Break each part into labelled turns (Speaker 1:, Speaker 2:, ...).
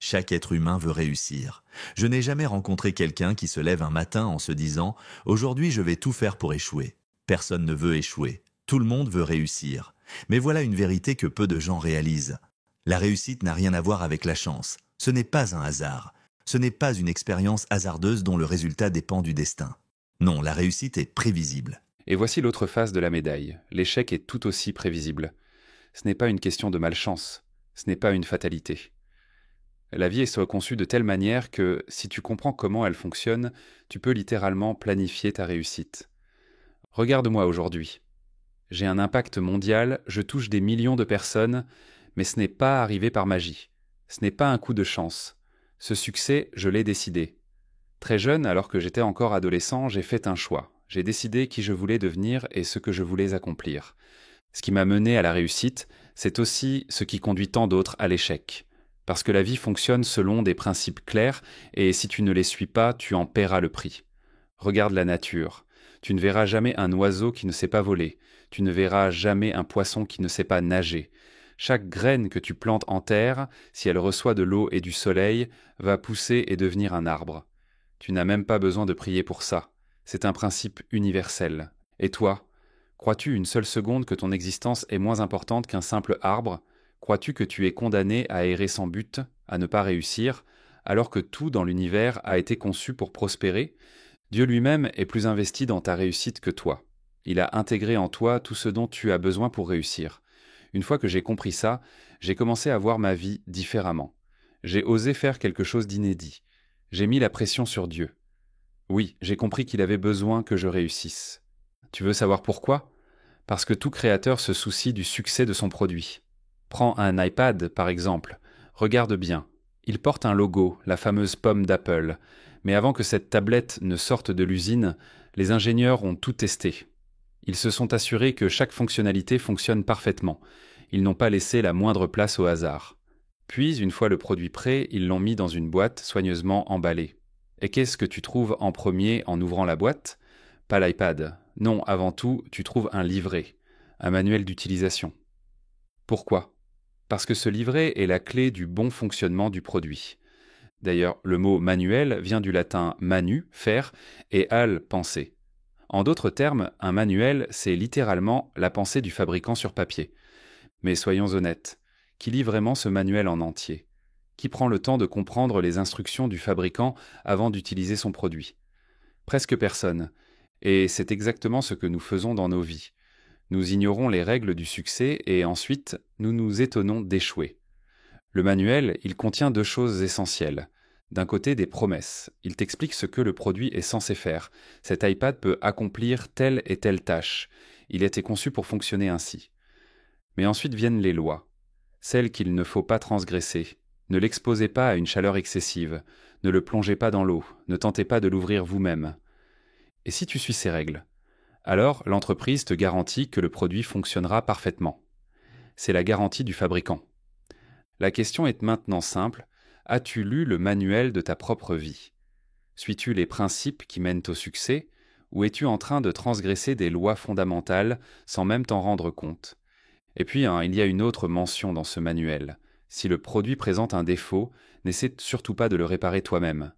Speaker 1: Chaque être humain veut réussir. Je n'ai jamais rencontré quelqu'un qui se lève un matin en se disant « Aujourd'hui, je vais tout faire pour échouer ». Personne ne veut échouer. Tout le monde veut réussir. Mais voilà une vérité que peu de gens réalisent. La réussite n'a rien à voir avec la chance. Ce n'est pas un hasard. Ce n'est pas une expérience hasardeuse dont le résultat dépend du destin. Non, la réussite est prévisible.
Speaker 2: Et voici l'autre face de la médaille. L'échec est tout aussi prévisible. Ce n'est pas une question de malchance. Ce n'est pas une fatalité. La vie est conçue de telle manière que, si tu comprends comment elle fonctionne, tu peux littéralement planifier ta réussite. Regarde-moi aujourd'hui. J'ai un impact mondial, je touche des millions de personnes, mais ce n'est pas arrivé par magie. Ce n'est pas un coup de chance. Ce succès, je l'ai décidé. Très jeune, alors que j'étais encore adolescent, j'ai fait un choix. J'ai décidé qui je voulais devenir et ce que je voulais accomplir. Ce qui m'a mené à la réussite, c'est aussi ce qui conduit tant d'autres à l'échec. Parce que la vie fonctionne selon des principes clairs, et si tu ne les suis pas, tu en paieras le prix. Regarde la nature. Tu ne verras jamais un oiseau qui ne sait pas voler. Tu ne verras jamais un poisson qui ne sait pas nager. Chaque graine que tu plantes en terre, si elle reçoit de l'eau et du soleil, va pousser et devenir un arbre. Tu n'as même pas besoin de prier pour ça. C'est un principe universel. Et toi, crois-tu une seule seconde que ton existence est moins importante qu'un simple arbre ? Crois-tu que tu es condamné à errer sans but, à ne pas réussir, alors que tout dans l'univers a été conçu pour prospérer ? Dieu lui-même est plus investi dans ta réussite que toi. Il a intégré en toi tout ce dont tu as besoin pour réussir. Une fois que j'ai compris ça, j'ai commencé à voir ma vie différemment. J'ai osé faire quelque chose d'inédit. J'ai mis la pression sur Dieu. Oui, j'ai compris qu'il avait besoin que je réussisse. Tu veux savoir pourquoi ? Parce que tout créateur se soucie du succès de son produit. Prends un iPad, par exemple. Regarde bien. Il porte un logo, la fameuse pomme d'Apple. Mais avant que cette tablette ne sorte de l'usine, les ingénieurs ont tout testé. Ils se sont assurés que chaque fonctionnalité fonctionne parfaitement. Ils n'ont pas laissé la moindre place au hasard. Puis, une fois le produit prêt, ils l'ont mis dans une boîte soigneusement emballée. Et qu'est-ce que tu trouves en premier en ouvrant la boîte ? Pas l'iPad. Non, avant tout, tu trouves un livret, un manuel d'utilisation. Pourquoi ? Parce que ce livret est la clé du bon fonctionnement du produit. D'ailleurs, le mot manuel vient du latin manu, faire, et al, penser. En d'autres termes, un manuel, c'est littéralement la pensée du fabricant sur papier. Mais soyons honnêtes, qui lit vraiment ce manuel en entier ? Qui prend le temps de comprendre les instructions du fabricant avant d'utiliser son produit ? Presque personne. Et c'est exactement ce que nous faisons dans nos vies. Nous ignorons les règles du succès et ensuite, nous nous étonnons d'échouer. Le manuel, il contient deux choses essentielles. D'un côté, des promesses. Il t'explique ce que le produit est censé faire. Cet iPad peut accomplir telle et telle tâche. Il a été conçu pour fonctionner ainsi. Mais ensuite viennent les lois. Celles qu'il ne faut pas transgresser. Ne l'exposez pas à une chaleur excessive. Ne le plongez pas dans l'eau. Ne tentez pas de l'ouvrir vous-même. Et si tu suis ces règles ? Alors, l'entreprise te garantit que le produit fonctionnera parfaitement. C'est la garantie du fabricant. La question est maintenant simple. As-tu lu le manuel de ta propre vie ? Suis-tu les principes qui mènent au succès, ou es-tu en train de transgresser des lois fondamentales sans même t'en rendre compte ? Et puis, il y a une autre mention dans ce manuel. Si le produit présente un défaut, n'essaie surtout pas de le réparer toi-même.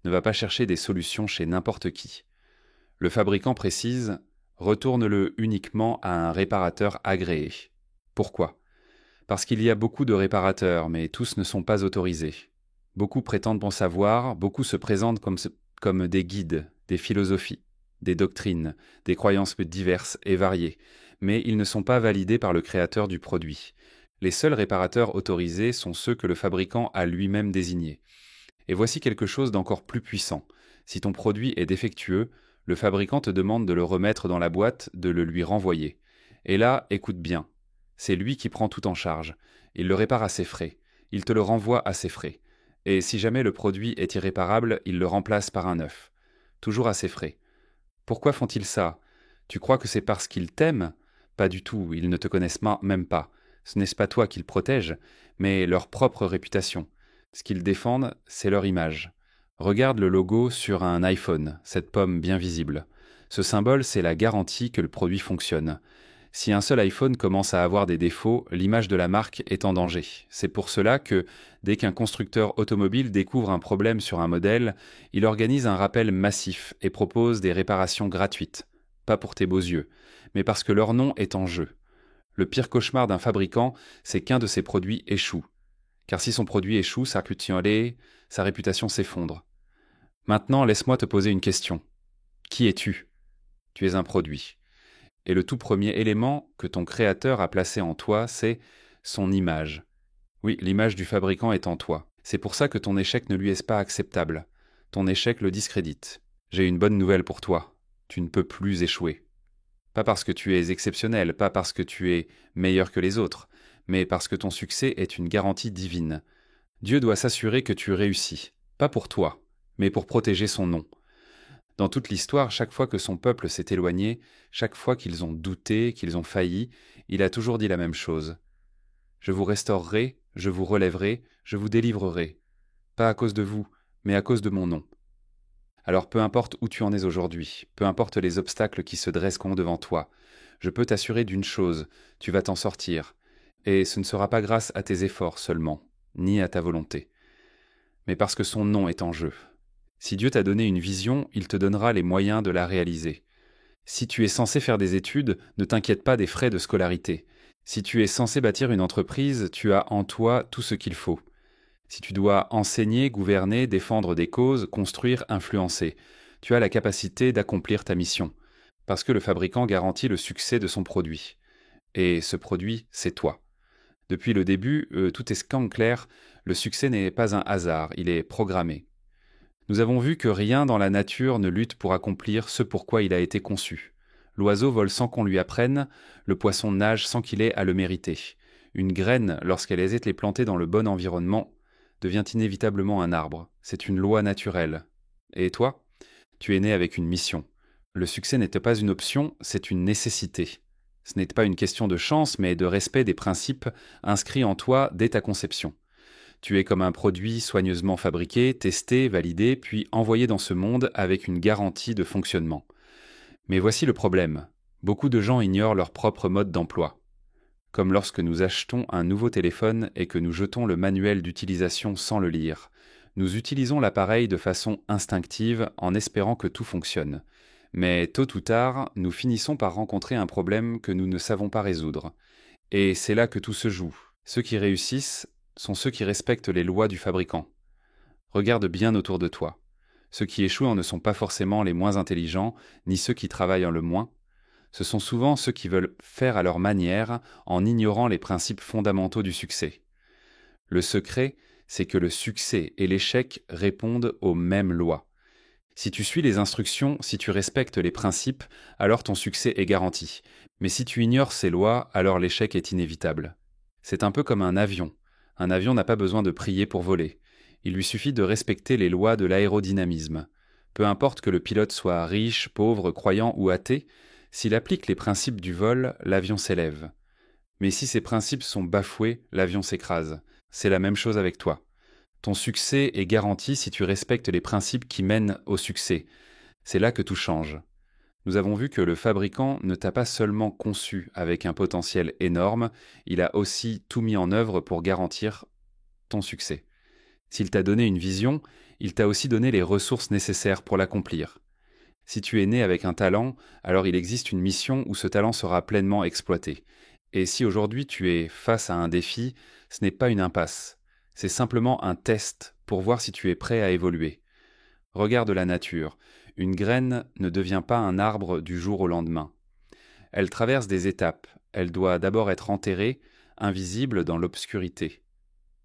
Speaker 2: Ne va pas chercher des solutions chez n'importe qui. Le fabricant précise « Retourne-le uniquement à un réparateur agréé ». Pourquoi ? Parce qu'il y a beaucoup de réparateurs, mais tous ne sont pas autorisés. Beaucoup prétendent bon savoir, beaucoup se présentent comme des guides, des philosophies, des doctrines, des croyances diverses et variées, mais ils ne sont pas validés par le créateur du produit. Les seuls réparateurs autorisés sont ceux que le fabricant a lui-même désignés. Et voici quelque chose d'encore plus puissant. Si ton produit est défectueux, le fabricant te demande de le remettre dans la boîte, de le lui renvoyer. Et là, écoute bien. C'est lui qui prend tout en charge. Il le répare à ses frais. Il te le renvoie à ses frais. Et si jamais le produit est irréparable, il le remplace par un neuf. Toujours à ses frais. Pourquoi font-ils ça ? Tu crois que c'est parce qu'ils t'aiment ? Pas du tout, ils ne te connaissent même pas. Ce n'est pas toi qu'ils protègent, mais leur propre réputation. Ce qu'ils défendent, c'est leur image. Regarde le logo sur un iPhone, cette pomme bien visible. Ce symbole, c'est la garantie que le produit fonctionne. Si un seul iPhone commence à avoir des défauts, l'image de la marque est en danger. C'est pour cela que, dès qu'un constructeur automobile découvre un problème sur un modèle, il organise un rappel massif et propose des réparations gratuites. Pas pour tes beaux yeux, mais parce que leur nom est en jeu. Le pire cauchemar d'un fabricant, c'est qu'un de ses produits échoue. Car si son produit échoue, sa réputation s'effondre. Maintenant, laisse-moi te poser une question. Qui es-tu ? Tu es un produit. Et le tout premier élément que ton créateur a placé en toi, c'est son image. Oui, l'image du fabricant est en toi. C'est pour ça que ton échec ne lui est pas acceptable. Ton échec le discrédite. J'ai une bonne nouvelle pour toi. Tu ne peux plus échouer. Pas parce que tu es exceptionnel, pas parce que tu es meilleur que les autres, mais parce que ton succès est une garantie divine. Dieu doit s'assurer que tu réussis, pas pour toi, mais pour protéger son nom. Dans toute l'histoire, chaque fois que son peuple s'est éloigné, chaque fois qu'ils ont douté, qu'ils ont failli, il a toujours dit la même chose. Je vous restaurerai, je vous relèverai, je vous délivrerai. Pas à cause de vous, mais à cause de mon nom. Alors peu importe où tu en es aujourd'hui, peu importe les obstacles qui se dresseront devant toi, je peux t'assurer d'une chose, tu vas t'en sortir. Et ce ne sera pas grâce à tes efforts seulement, ni à ta volonté, mais parce que son nom est en jeu. Si Dieu t'a donné une vision, il te donnera les moyens de la réaliser. Si tu es censé faire des études, ne t'inquiète pas des frais de scolarité. Si tu es censé bâtir une entreprise, tu as en toi tout ce qu'il faut. Si tu dois enseigner, gouverner, défendre des causes, construire, influencer, tu as la capacité d'accomplir ta mission, parce que le fabricant garantit le succès de son produit. Et ce produit, c'est toi. Depuis le début, tout est quand clair, le succès n'est pas un hasard, il est programmé. Nous avons vu que rien dans la nature ne lutte pour accomplir ce pourquoi il a été conçu. L'oiseau vole sans qu'on lui apprenne, le poisson nage sans qu'il ait à le mériter. Une graine, lorsqu'elle a été plantée dans le bon environnement, devient inévitablement un arbre. C'est une loi naturelle. Et toi ? Tu es né avec une mission. Le succès n'était pas une option, c'est une nécessité. Ce n'est pas une question de chance, mais de respect des principes inscrits en toi dès ta conception. Tu es comme un produit soigneusement fabriqué, testé, validé, puis envoyé dans ce monde avec une garantie de fonctionnement. Mais voici le problème. Beaucoup de gens ignorent leur propre mode d'emploi. Comme lorsque nous achetons un nouveau téléphone et que nous jetons le manuel d'utilisation sans le lire. Nous utilisons l'appareil de façon instinctive en espérant que tout fonctionne. Mais tôt ou tard, nous finissons par rencontrer un problème que nous ne savons pas résoudre. Et c'est là que tout se joue. Ceux qui réussissent sont ceux qui respectent les lois du fabricant. Regarde bien autour de toi. Ceux qui échouent ne sont pas forcément les moins intelligents, ni ceux qui travaillent le moins. Ce sont souvent ceux qui veulent faire à leur manière en ignorant les principes fondamentaux du succès. Le secret, c'est que le succès et l'échec répondent aux mêmes lois. Si tu suis les instructions, si tu respectes les principes, alors ton succès est garanti. Mais si tu ignores ces lois, alors l'échec est inévitable. C'est un peu comme un avion. Un avion n'a pas besoin de prier pour voler. Il lui suffit de respecter les lois de l'aérodynamisme. Peu importe que le pilote soit riche, pauvre, croyant ou athée, s'il applique les principes du vol, l'avion s'élève. Mais si ces principes sont bafoués, l'avion s'écrase. C'est la même chose avec toi. Ton succès est garanti si tu respectes les principes qui mènent au succès. C'est là que tout change. Nous avons vu que le fabricant ne t'a pas seulement conçu avec un potentiel énorme, il a aussi tout mis en œuvre pour garantir ton succès. S'il t'a donné une vision, il t'a aussi donné les ressources nécessaires pour l'accomplir. Si tu es né avec un talent, alors il existe une mission où ce talent sera pleinement exploité. Et si aujourd'hui tu es face à un défi, ce n'est pas une impasse. C'est simplement un test pour voir si tu es prêt à évoluer. Regarde la nature. Une graine ne devient pas un arbre du jour au lendemain. Elle traverse des étapes. Elle doit d'abord être enterrée, invisible dans l'obscurité.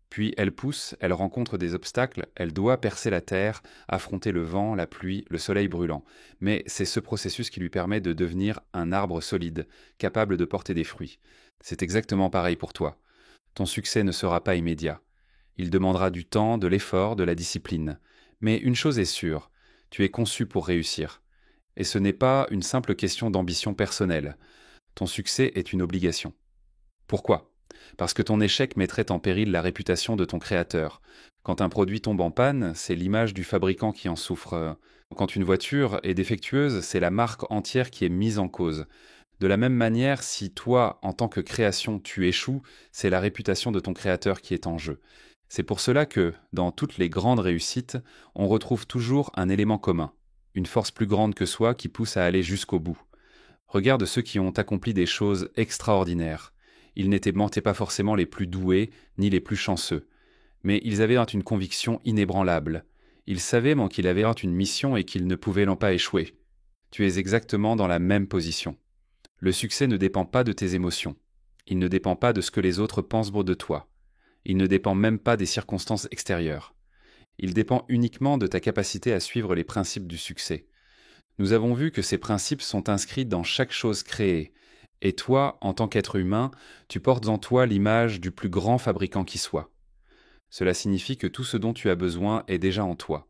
Speaker 2: Puis elle pousse, elle rencontre des obstacles, elle doit percer la terre, affronter le vent, la pluie, le soleil brûlant. Mais c'est ce processus qui lui permet de devenir un arbre solide, capable de porter des fruits. C'est exactement pareil pour toi. Ton succès ne sera pas immédiat. Il demandera du temps, de l'effort, de la discipline. Mais une chose est sûre, tu es conçu pour réussir. Et ce n'est pas une simple question d'ambition personnelle. Ton succès est une obligation. Pourquoi ? Parce que ton échec mettrait en péril la réputation de ton créateur. Quand un produit tombe en panne, c'est l'image du fabricant qui en souffre. Quand une voiture est défectueuse, c'est la marque entière qui est mise en cause. De la même manière, si toi, en tant que création, tu échoues, c'est la réputation de ton créateur qui est en jeu. C'est pour cela que, dans toutes les grandes réussites, on retrouve toujours un élément commun, une force plus grande que soi qui pousse à aller jusqu'au bout. Regarde ceux qui ont accompli des choses extraordinaires. Ils n'étaient pas forcément les plus doués, ni les plus chanceux. Mais ils avaient une conviction inébranlable. Ils savaient qu'il avait une mission et qu'ils ne pouvaient pas échouer. Tu es exactement dans la même position. Le succès ne dépend pas de tes émotions. Il ne dépend pas de ce que les autres pensent de toi. Il ne dépend même pas des circonstances extérieures. Il dépend uniquement de ta capacité à suivre les principes du succès. Nous avons vu que ces principes sont inscrits dans chaque chose créée. Et toi, en tant qu'être humain, tu portes en toi l'image du plus grand fabricant qui soit. Cela signifie que tout ce dont tu as besoin est déjà en toi.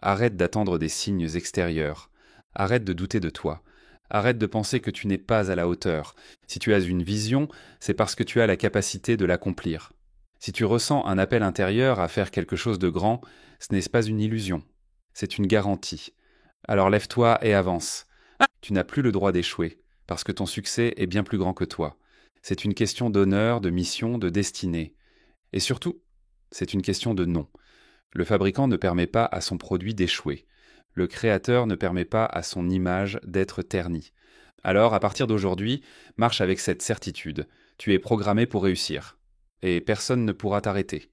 Speaker 2: Arrête d'attendre des signes extérieurs. Arrête de douter de toi. Arrête de penser que tu n'es pas à la hauteur. Si tu as une vision, c'est parce que tu as la capacité de l'accomplir. Si tu ressens un appel intérieur à faire quelque chose de grand, ce n'est pas une illusion. C'est une garantie. Alors lève-toi et avance. Tu n'as plus le droit d'échouer, parce que ton succès est bien plus grand que toi. C'est une question d'honneur, de mission, de destinée. Et surtout, c'est une question de nom. Le fabricant ne permet pas à son produit d'échouer. Le créateur ne permet pas à son image d'être ternie. Alors, à partir d'aujourd'hui, marche avec cette certitude. Tu es programmé pour réussir. Et personne ne pourra t'arrêter.